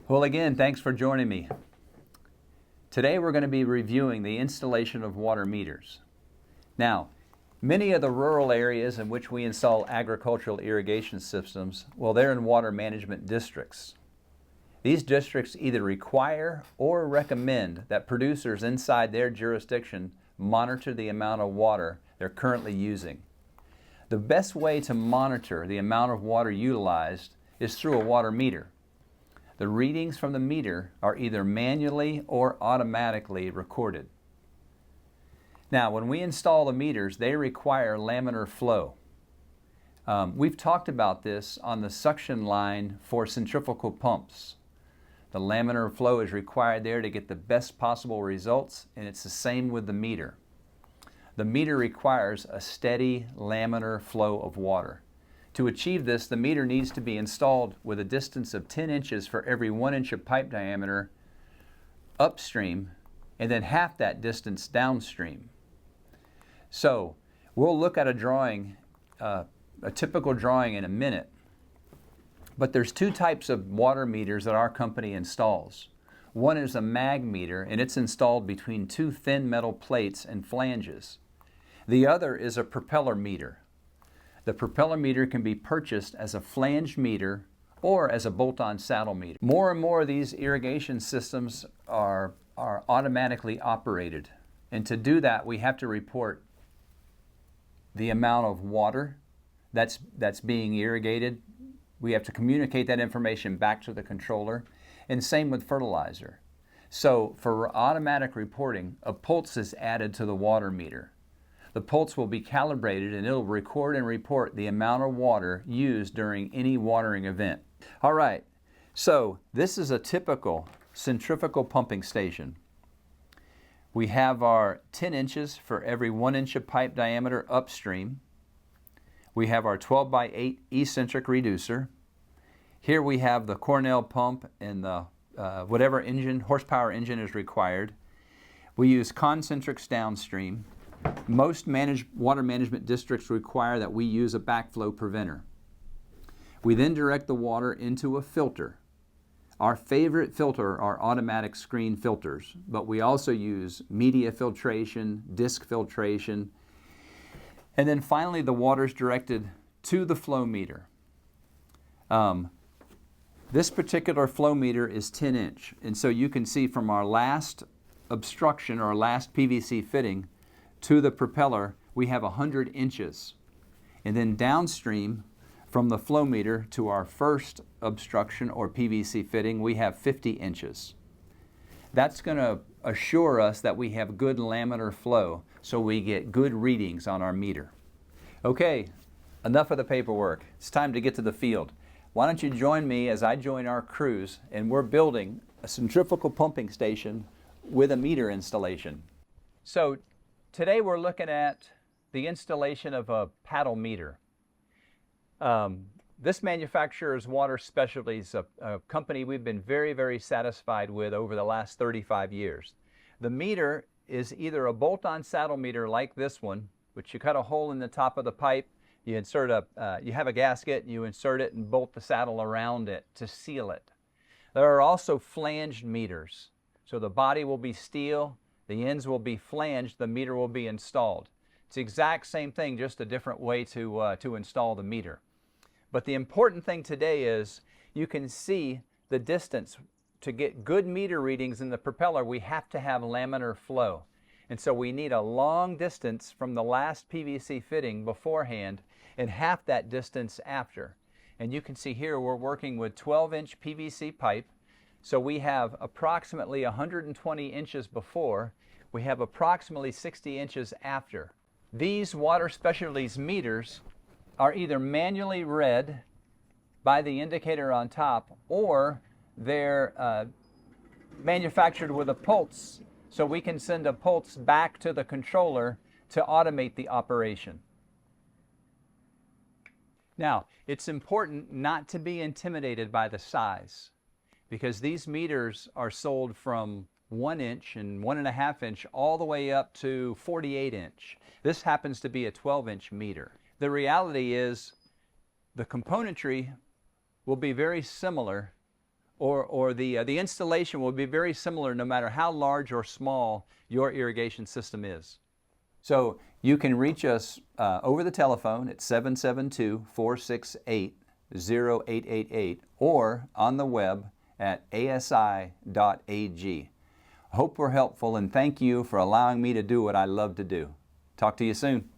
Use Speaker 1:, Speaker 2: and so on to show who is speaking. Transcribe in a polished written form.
Speaker 1: Well, again, thanks for joining me. Today we're going to be reviewing the installation of water meters. Now, many of the rural areas in which we install agricultural irrigation systems, well, they're in water management districts. These districts either require or recommend that producers inside their jurisdiction monitor the amount of water they're currently using. The best way to monitor the amount of water utilized is through a water meter. The readings from the meter are either manually or automatically recorded. Now, when we install the meters, they require laminar flow. We've talked about this on the suction line for centrifugal pumps. The laminar flow is required there to get the best possible results, and it's the same with the meter. The meter requires a steady laminar flow of water. To achieve this, the meter needs to be installed with a distance of 10 inches for every 1 inch of pipe diameter upstream, and then half that distance downstream. So we'll look at a drawing, a typical drawing in a minute. But there's two types of water meters that our company installs. One is a mag meter, and it's installed between two thin metal plates and flanges. The other is a propeller meter. The propeller meter can be purchased as a flanged meter or as a bolt-on saddle meter. More and more of these irrigation systems are automatically operated. And to do that, we have to report the amount of water that's being irrigated. We have to communicate that information back to the controller, and same with fertilizer. So for automatic reporting, a pulse is added to the water meter. The pulse will be calibrated and it'll record and report the amount of water used during any watering event. All right, so this is a typical centrifugal pumping station. We have our 10 inches for every 1 inch of pipe diameter upstream. We have our 12 by 8 eccentric reducer. Here we have the Cornell pump and the whatever horsepower engine is required. We use concentrics downstream. Most water management districts require that we use a backflow preventer. We then direct the water into a filter. Our favorite filter are automatic screen filters, but we also use media filtration, disc filtration, and then finally the water is directed to the flow meter. This particular flow meter is 10 inch, and so you can see from our last obstruction or last PVC fitting to the propeller, we have 100 inches. And then downstream from the flow meter to our first obstruction or PVC fitting, we have 50 inches. That's going to assure us that we have good laminar flow so we get good readings on our meter. Okay, enough of the paperwork. It's time to get to the field. Why don't you join me as I join our crews, and we're building a centrifugal pumping station with a meter installation. So today we're looking at the installation of a paddle meter. This manufacturer is Water Specialties, a company we've been very, very satisfied with over the last 35 years. The meter is either a bolt-on saddle meter like this one, which you cut a hole in the top of the pipe, you insert you have a gasket, you insert it and bolt the saddle around it to seal it. There are also flanged meters. So the body will be steel, the ends will be flanged, the meter will be installed. It's the exact same thing, just a different way to install the meter. But the important thing today is you can see the distance. To get good meter readings in the propeller, we have to have laminar flow. And so we need a long distance from the last PVC fitting beforehand and half that distance after. And you can see here we're working with 12-inch PVC pipe. So we have approximately 120 inches before. We have approximately 60 inches after. These Water Specialties meters are either manually read by the indicator on top, or they're manufactured with a pulse, so we can send a pulse back to the controller to automate the operation. Now, it's important not to be intimidated by the size, because these meters are sold from 1 inch and 1.5 inch all the way up to 48 inch. This happens to be a 12-inch meter. The reality is the componentry will be very similar or the installation will be very similar no matter how large or small your irrigation system is. So you can reach us over the telephone at 772-468-0888 or on the web at asi.ag. Hope we're helpful, and thank you for allowing me to do what I love to do. Talk to you soon.